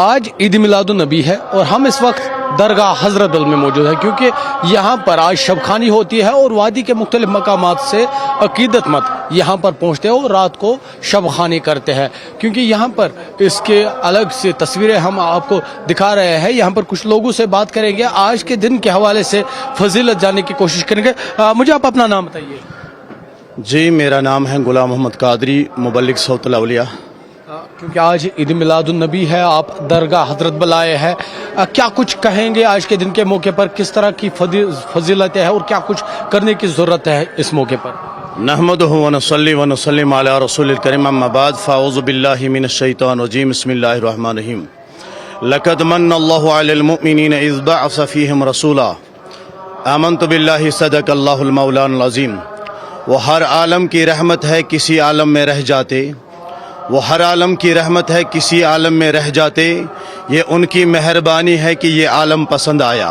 آج عید میلاد النبی ہے اور ہم اس وقت درگاہ حضرت بل میں موجود ہے، کیونکہ یہاں پر آج شب خوانی ہوتی ہے اور وادی کے مختلف مقامات سے عقیدت مند یہاں پر پہنچتے ہیں اور رات کو شب خوانی کرتے ہیں، کیونکہ یہاں پر اس کے الگ سے تصویریں ہم آپ کو دکھا رہے ہیں۔ یہاں پر کچھ لوگوں سے بات کریں گے، آج کے دن کے حوالے سے فضیلت جاننے کی کوشش کریں گے۔ مجھے آپ اپنا نام بتائیے۔ جی، میرا نام ہے غلام محمد قادری، مبلغ صوت الاولیاء۔ کیونکہ آج عید میلاد النبی ہے، آپ درگاہ حضرت بل آئے ہیں، کیا کچھ کہیں گے آج کے دن کے موقع پر؟ کس طرح کی فضیلتیں ہیں اور کیا کچھ کرنے کی ضرورت ہے اس موقع پر؟ نحمدہ ونصلی ونسلم علی رسول الکریم، اما بعد، فاعوذ باللہ من الشیطان الرجیم، بسم اللہ الرحمن الرحیم۔ لقد من اللہ علی المؤمنین اذ بعث فیہم رسولا آمنت باللہ صدق اللہ المولان العظیم۔ وہ ہر عالم کی رحمت ہے، کسی عالم میں رہ جاتے، وہ ہر عالم کی رحمت ہے، کسی عالم میں رہ جاتے، یہ ان کی مہربانی ہے کہ یہ عالم پسند آیا۔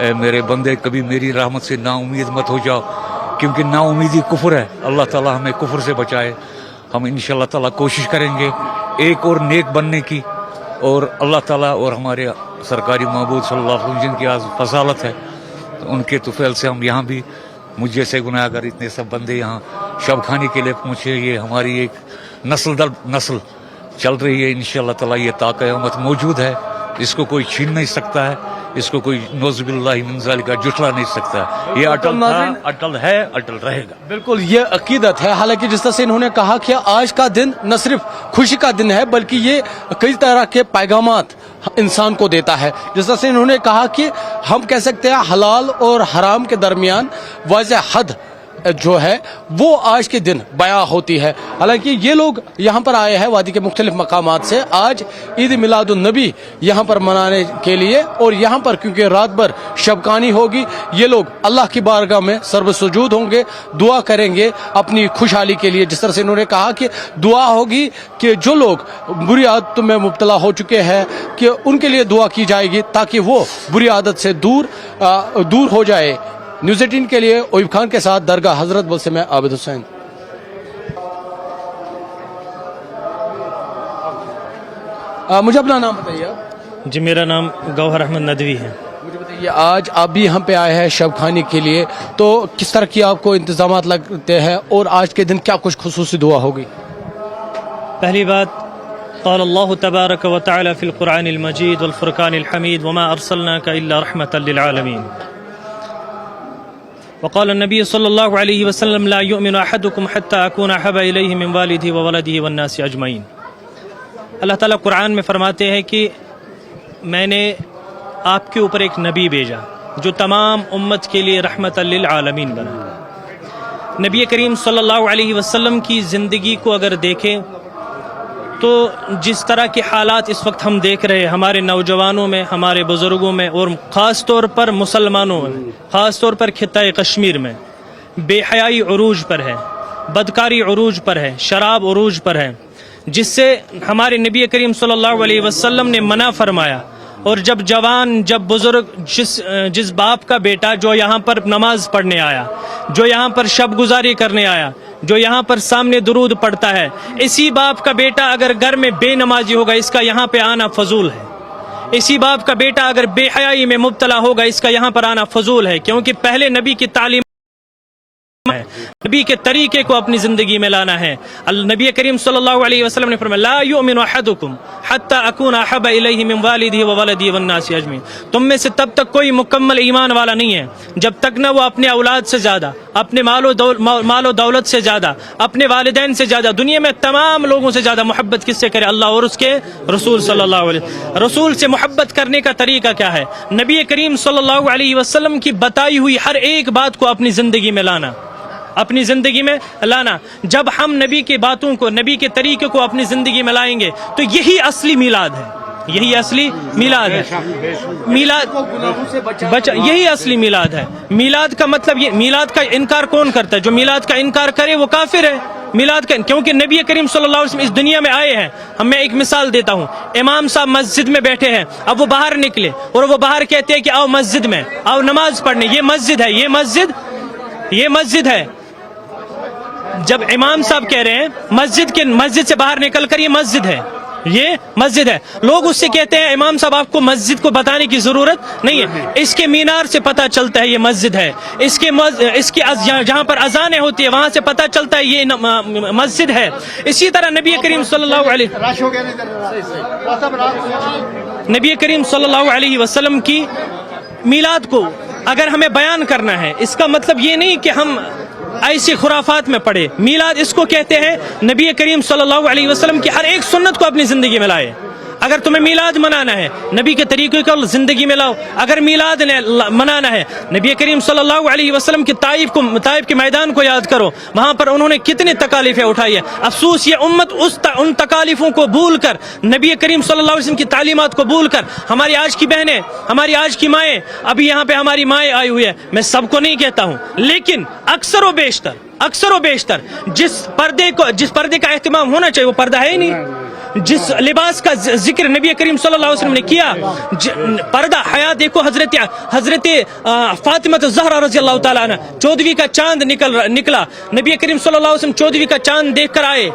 اے میرے بندے کبھی میری رحمت سے نا امید مت ہو جاؤ، کیونکہ نا امیدی کفر ہے. اللہ تعالیٰ ہمیں کفر سے بچائے. ہم انشاءاللہ تعالیٰ کوشش کریں گے ایک اور نیک بننے کی، اور اللہ تعالیٰ اور ہمارے سرکاری معبود صلی اللہ علیہ وسلم جن کی آج فضالت ہے، ان کے طفیل سے ہم یہاں بھی مجھ جیسے گناہ گار اتنے سب بندے یہاں شب خانی کے لیے پہنچے. یہ ہماری ایک نسل در نسل چل رہی ہے. انشاءاللہ تعالیٰ یہ تا قیامت موجود ہے، اس کو کوئی چھین نہیں سکتا ہے، اس کو کوئی نعوذ باللہ من ذالک جٹلا نہیں سکتا ہے. یہ اٹل تھا، اٹل ہے، اٹل رہے گا. بالکل یہ عقیدت ہے. حالانکہ جس طرح سے انہوں نے کہا کہ آج کا دن نہ صرف خوشی کا دن ہے بلکہ یہ کئی طرح کے پیغامات انسان کو دیتا ہے. جس طرح سے انہوں نے کہا کہ ہم کہہ سکتے ہیں حلال اور حرام کے درمیان واضح حد جو ہے وہ آج کے دن بیاں ہوتی ہے. حالانکہ یہ لوگ یہاں پر آئے ہیں وادی کے مختلف مقامات سے آج عید میلاد النبی یہاں پر منانے کے لیے، اور یہاں پر کیونکہ رات بھر شبکانی ہوگی یہ لوگ اللہ کی بارگاہ میں سرو سجود ہوں گے، دعا کریں گے اپنی خوشحالی کے لیے. جس طرح سے انہوں نے کہا کہ دعا ہوگی کہ جو لوگ بری عادتوں میں مبتلا ہو چکے ہیں کہ ان کے لیے دعا کی جائے گی تاکہ وہ بری عادت سے دور ہو جائے. نیوز 18 کے لیے اویب خان کے ساتھ درگاہ حضرت بل سے میں عابد حسین. مجھے اپنا نام بتائیے. جی میرا نام گوہر احمد ندوی ہے. مجھے بتائیے آج آپ بھی یہاں پہ آئے ہیں شب خانی کے لیے، تو کس طرح کی آپ کو انتظامات لگتے ہیں اور آج کے دن کیا کچھ خصوصی دعا ہوگی؟ پہلی بات، قال اللہ تبارک و تعالی فی القرآن المجید والفرقان الحمید وما ارسلناک الا رحمتا للعالمین. وقال النبی صلی اللہ علیہ وسلم لا یؤمن احدکم حتی اکون احب الیہ من والدہ وولدہ والناس اجمعین. اللہ تعالیٰ قرآن میں فرماتے ہیں کہ میں نے آپ کے اوپر ایک نبی بھیجا جو تمام امت کے لیے رحمت للعالمین بنا. نبی کریم صلی اللہ علیہ وسلم کی زندگی کو اگر دیکھیں تو جس طرح کے حالات اس وقت ہم دیکھ رہے ہیں ہمارے نوجوانوں میں، ہمارے بزرگوں میں، اور خاص طور پر مسلمانوں میں، خاص طور پر خطۂ کشمیر میں بے حیائی عروج پر ہے، بدکاری عروج پر ہے، شراب عروج پر ہے، جس سے ہمارے نبی کریم صلی اللہ علیہ وسلم نے منع فرمایا. اور جب جوان، جب بزرگ، جس باپ کا بیٹا جو یہاں پر نماز پڑھنے آیا، جو یہاں پر شب گزاری کرنے آیا، جو یہاں پر سامنے درود پڑھتا ہے، اسی باپ کا بیٹا اگر گھر میں بے نمازی ہوگا اس کا یہاں پہ آنا فضول ہے. اسی باپ کا بیٹا اگر بے حیائی میں مبتلا ہوگا اس کا یہاں پر آنا فضول ہے. کیونکہ پہلے نبی کی تعلیم ہے، نبی کے طریقے کو اپنی زندگی میں لانا ہے. نبی کریم صلی اللہ علیہ وسلم نے فرمایا لا یؤمن احدکم حتی اکون احب الیہ من والدہ وولدہ والناس اجمعین. تم میں سے تب تک کوئی مکمل ایمان والا نہیں ہے جب تک نہ وہ اپنے اولاد سے زیادہ، اپنے مال و دولت سے زیادہ، اپنے والدین سے زیادہ، دنیا میں تمام لوگوں سے زیادہ محبت کس سے کرے؟ اللہ اور اس کے رسول صلی اللہ علیہ وسلم. رسول سے محبت کرنے کا طریقہ کیا ہے؟ نبی کریم صلی اللہ علیہ وسلم کی بتائی ہوئی ہر ایک بات کو اپنی زندگی میں لانا، اپنی زندگی میں لانا. جب ہم نبی کی باتوں کو، نبی کے طریقے کو اپنی زندگی میں لائیں گے تو یہی اصلی میلاد ہے. یہی اصلی میلاد ہے. یہی اصلی میلاد ہے. میلاد کا مطلب یہ، میلاد کا انکار کون کرتا ہے؟ جو میلاد کا انکار کرے وہ کافر ہے. میلاد کا، کیونکہ نبی کریم صلی اللہ علیہ وسلم اس دنیا میں آئے ہیں. میں ایک مثال دیتا ہوں. امام صاحب مسجد میں بیٹھے ہیں، اب وہ باہر نکلے اور وہ باہر کہتے ہیں کہ آؤ مسجد میں، آؤ نماز پڑھنے. یہ مسجد ہے، یہ مسجد ہے. جب امام صاحب کہہ رہے ہیں مسجد سے باہر نکل کر یہ مسجد ہے، یہ مسجد ہے، لوگ اس سے کہتے ہیں امام صاحب آپ کو مسجد کو بتانے کی ضرورت نہیں ہے، اس کے مینار سے پتہ چلتا ہے یہ مسجد ہے، اس کے جہاں پر اذانیں ہوتی ہے وہاں سے پتہ چلتا ہے یہ مسجد ہے. اسی طرح نبی کریم صلی اللہ علیہ وسلم کی میلاد کو اگر ہمیں بیان کرنا ہے، اس کا مطلب یہ نہیں کہ ہم ایسی خرافات میں پڑے. میلاد اس کو کہتے ہیں نبی کریم صلی اللہ علیہ وسلم کی ہر ایک سنت کو اپنی زندگی میں لائے. اگر تمہیں میلاد منانا ہے نبی کے طریقے کو زندگی میں لاؤ. اگر میلاد منانا ہے نبی کریم صلی اللہ علیہ وسلم کی طائف کے میدان کو یاد کرو، وہاں پر انہوں نے کتنی تکالیفیں اٹھائی ہیں. افسوس یہ امت ان تکالیفوں کو بھول کر، نبی کریم صلی اللہ علیہ وسلم کی تعلیمات کو بھول کر، ہماری آج کی بہنیں، ہماری آج کی مائیں، ابھی یہاں پہ ہماری مائیں آئی ہوئی ہے، میں سب کو نہیں کہتا ہوں لیکن اکثر و بیشتر جس پردے کا اہتمام ہونا چاہیے وہ پردہ ہے ہی نہیں. جس لباس کا ذکر نبی کریم صلی اللہ علیہ وسلم نے کیا, پردہ حیا دیکھو, حضرت فاطمہ الزہرا رضی اللہ تعالیٰ عنہ 14ویں کا چاند نکلا, نبی کریم صلی اللہ علیہ وسلم 14ویں کا چاند دیکھ کر آئے,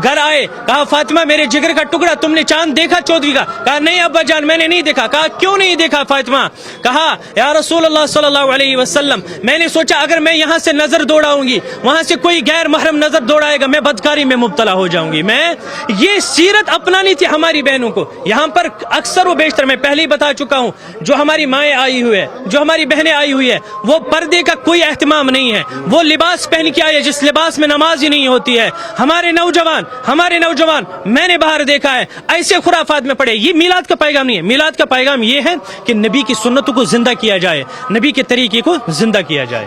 گھر آئے, کہا فاطمہ میرے جگر کا ٹکڑا تم نے چاند دیکھا 14ویں کا؟ کہا نہیں ابا جان میں نے نہیں دیکھا. کہا کیوں نہیں دیکھا فاطمہ؟ کہا یا رسول اللہ صلی اللہ علیہ وسلم میں نے سوچا اگر میں یہاں سے نظر دوڑاؤں گی وہاں سے کوئی غیر محرم نظر دوڑائے گا, میں بدکاری میں مبتلا ہو جاؤں گی. میں یہ سیرت اپنانی تھی ہماری بہنوں کو. یہاں پر اکثر و بیشتر میں پہلے ہی بتا چکا ہوں, جو ہماری مائیں آئی ہوئی ہے, جو ہماری بہنیں آئی ہوئی ہے, وہ پردے کا کوئی اہتمام نہیں ہے, وہ لباس پہن کے آئی ہے جس لباس میں نماز ہی نہیں ہوتی ہے. ہمارے نوجوان میں نے باہر دیکھا ہے ایسے خرافات میں پڑے. یہ میلاد کا پیغام نہیں ہے. میلاد کا پیغام یہ ہے کہ نبی کی سنتوں کو زندہ کیا جائے, نبی کے طریقے کو زندہ کیا جائے.